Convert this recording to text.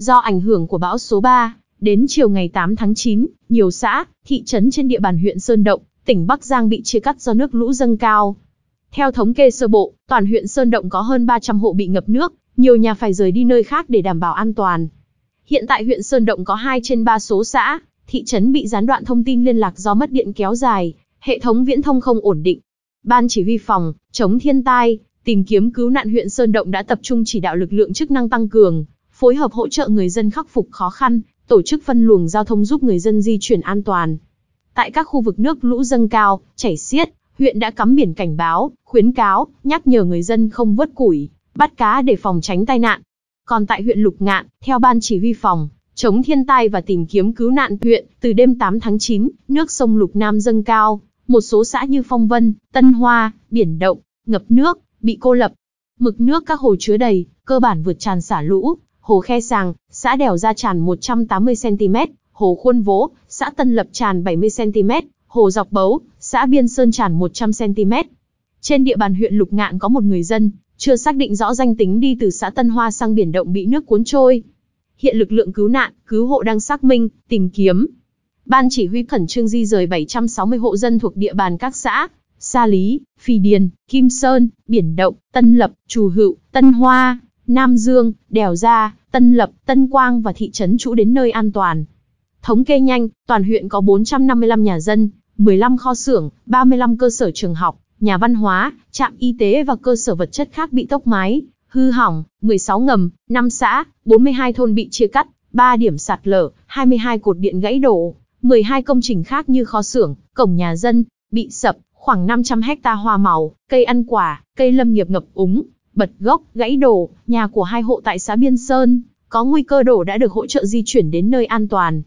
Do ảnh hưởng của bão số 3, đến chiều ngày 8 tháng 9, nhiều xã, thị trấn trên địa bàn huyện Sơn Động, tỉnh Bắc Giang bị chia cắt do nước lũ dâng cao. Theo thống kê sơ bộ, toàn huyện Sơn Động có hơn 300 hộ bị ngập nước, nhiều nhà phải rời đi nơi khác để đảm bảo an toàn. Hiện tại huyện Sơn Động có 2 trên 3 số xã, thị trấn bị gián đoạn thông tin liên lạc do mất điện kéo dài, hệ thống viễn thông không ổn định. Ban chỉ huy phòng chống thiên tai, tìm kiếm cứu nạn huyện Sơn Động đã tập trung chỉ đạo lực lượng chức năng tăng cường, phối hợp hỗ trợ người dân khắc phục khó khăn, tổ chức phân luồng giao thông giúp người dân di chuyển an toàn. Tại các khu vực nước lũ dâng cao, chảy xiết, huyện đã cắm biển cảnh báo, khuyến cáo, nhắc nhở người dân không vớt củi, bắt cá để phòng tránh tai nạn. Còn tại huyện Lục Ngạn, theo Ban chỉ huy phòng chống thiên tai và tìm kiếm cứu nạn huyện, từ đêm 8 tháng 9, nước sông Lục Nam dâng cao, một số xã như Phong Vân, Tân Hoa, Biển Động, ngập nước, bị cô lập. Mực nước các hồ chứa đầy, cơ bản vượt tràn xả lũ. Hồ Khe Sàng, xã Đèo Ra tràn 180 cm, hồ Khuôn Vố, xã Tân Lập tràn 70 cm, hồ Dọc Bấu, xã Biên Sơn tràn 100 cm. Trên địa bàn huyện Lục Ngạn có một người dân, chưa xác định rõ danh tính đi từ xã Tân Hoa sang Biển Động bị nước cuốn trôi. Hiện lực lượng cứu nạn, cứu hộ đang xác minh, tìm kiếm. Ban chỉ huy khẩn trương di rời 760 hộ dân thuộc địa bàn các xã Sa Lý, Phì Điền, Kim Sơn, Biển Động, Tân Lập, Trù Hựu, Tân Hoa, Nam Dương, Đèo Ra, Tân Lập, Tân Quang và thị trấn Trũ đến nơi an toàn. Thống kê nhanh, toàn huyện có 455 nhà dân, 15 kho xưởng, 35 cơ sở trường học, nhà văn hóa, trạm y tế và cơ sở vật chất khác bị tốc mái, hư hỏng, 16 ngầm, 5 xã, 42 thôn bị chia cắt, 3 điểm sạt lở, 22 cột điện gãy đổ, 12 công trình khác như kho xưởng, cổng nhà dân bị sập, khoảng 500 hecta hoa màu, cây ăn quả, cây lâm nghiệp ngập úng, bật gốc, gãy đổ. Nhà của 2 hộ tại xã Biên Sơn có nguy cơ đổ đã được hỗ trợ di chuyển đến nơi an toàn.